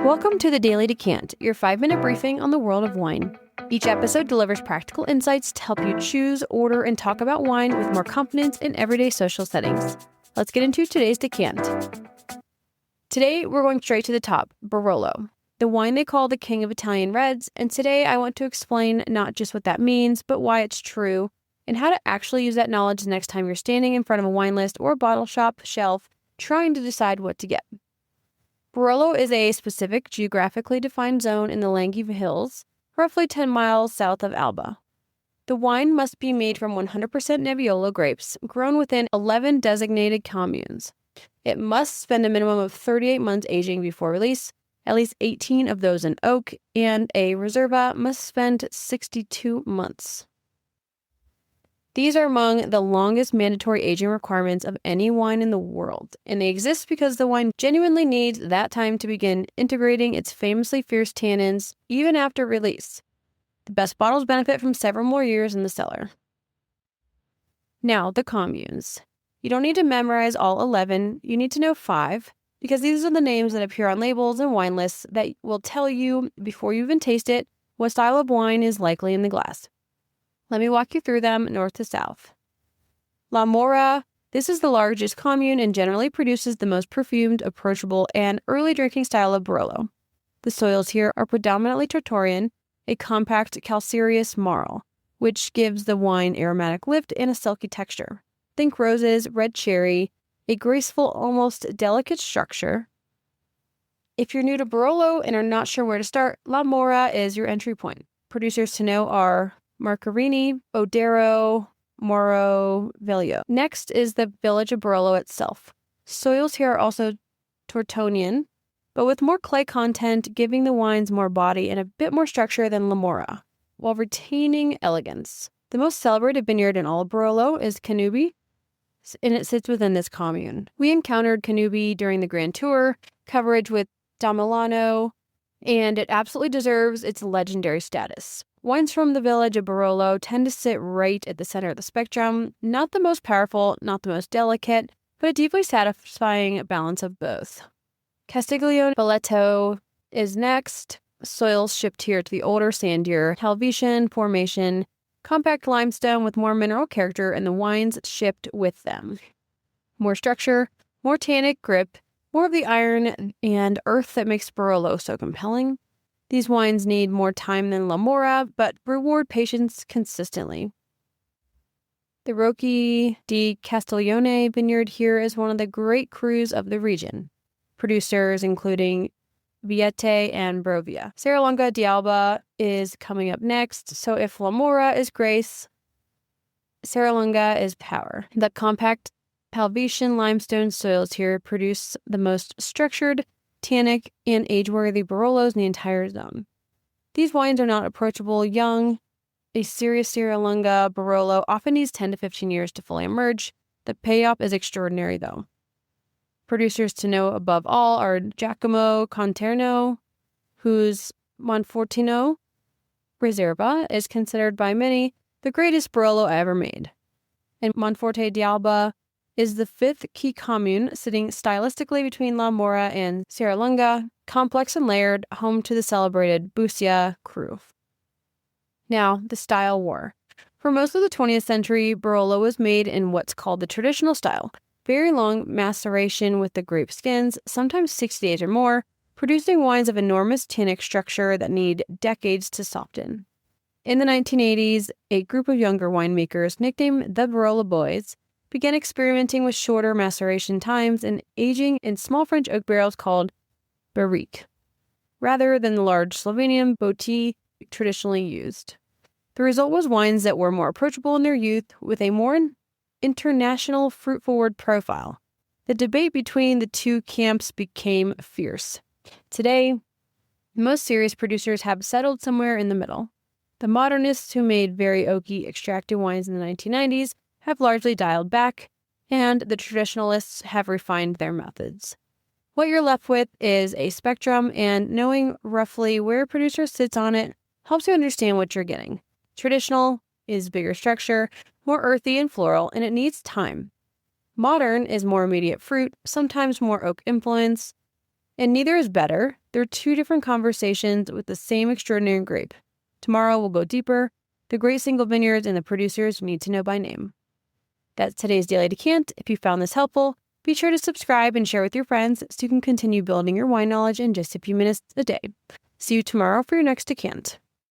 Welcome to the Daily Decant, your 5-minute briefing on the world of wine. Each episode delivers practical insights to help you choose, order, and talk about wine with more confidence in everyday social settings. Let's get into today's decant. Today, we're going straight to the top, Barolo, the wine they call the king of Italian reds, and today I want to explain not just what that means, but why it's true, and how to actually use that knowledge the next time you're standing in front of a wine list or a bottle shop shelf trying to decide what to get. Barolo is a specific geographically defined zone in the Langhe Hills, roughly 10 miles south of Alba. The wine must be made from 100% Nebbiolo grapes, grown within 11 designated communes. It must spend a minimum of 38 months aging before release, at least 18 of those in oak, and a Reserva must spend 62 months. These are among the longest mandatory aging requirements of any wine in the world, and they exist because the wine genuinely needs that time to begin integrating its famously fierce tannins even after release. The best bottles benefit from several more years in the cellar. Now, the communes. You don't need to memorize all 11, you need to know 5, because these are the names that appear on labels and wine lists that will tell you, before you even taste it, what style of wine is likely in the glass. Let me walk you through them north to south. La Mora, this is the largest commune and generally produces the most perfumed, approachable, and early drinking style of Barolo. The soils here are predominantly Tortorian, a compact calcareous marl, which gives the wine aromatic lift and a silky texture. Think roses, red cherry, a graceful, almost delicate structure. If you're new to Barolo and are not sure where to start, La Mora is your entry point. Producers to know are Marcarini, Odero, Moro, Veglio. Next is the village of Barolo itself. Soils here are also Tortonian, but with more clay content, giving the wines more body and a bit more structure than La Mora, while retaining elegance. The most celebrated vineyard in all of Barolo is Canubi, and it sits within this commune. We encountered Canubi during the Grand Tour coverage with Da Milano, and it absolutely deserves its legendary status. Wines from the village of Barolo tend to sit right at the center of the spectrum, not the most powerful, not the most delicate, but a deeply satisfying balance of both. Castiglione Belletto is next. Soils shipped here to the older, sandier Helvetian formation, compact limestone with more mineral character, and the wines shipped with them. More structure, more tannic grip, more of the iron and earth that makes Barolo so compelling. These wines need more time than La Mora, but reward patience consistently. The Rocchi di Castiglione vineyard here is one of the great crus of the region. Producers including Viette and Brovia. Serralunga di Alba is coming up next, so if La Mora is grace, Serralunga is power. The compact Helvetian limestone soils here produce the most structured, tannic, and age-worthy Barolos in the entire zone. These wines are not approachable young. A serious Serralunga Barolo often needs 10 to 15 years to fully emerge. The payoff is extraordinary, though. Producers to know above all are Giacomo Conterno, whose Monfortino Reserva is considered by many the greatest Barolo ever made. And Monforte di Alba is the 5th key commune, sitting stylistically between La Mora and Serralunga, complex and layered, home to the celebrated Busia cru. Now, the style war. For most of the 20th century, Barolo was made in what's called the traditional style, very long maceration with the grape skins, sometimes 60 days or more, producing wines of enormous tannic structure that need decades to soften. In the 1980s, a group of younger winemakers, nicknamed the Barolo Boys, began experimenting with shorter maceration times and aging in small French oak barrels called barriques, rather than the large Slovenian bouteille traditionally used. The result was wines that were more approachable in their youth, with a more international fruit-forward profile. The debate between the two camps became fierce. Today, most serious producers have settled somewhere in the middle. The modernists who made very oaky extracted wines in the 1990s have largely dialed back, and the traditionalists have refined their methods. What you're left with is a spectrum, and knowing roughly where a producer sits on it helps you understand what you're getting. Traditional is bigger structure, more earthy and floral, and it needs time. Modern is more immediate fruit, sometimes more oak influence, And neither is better. They're two different conversations with the same extraordinary grape. Tomorrow we'll go deeper. The great single vineyards and the producers we need to know by name. That's today's Daily Decant. If you found this helpful, be sure to subscribe and share with your friends so you can continue building your wine knowledge in just a few minutes a day. See you tomorrow for your next decant.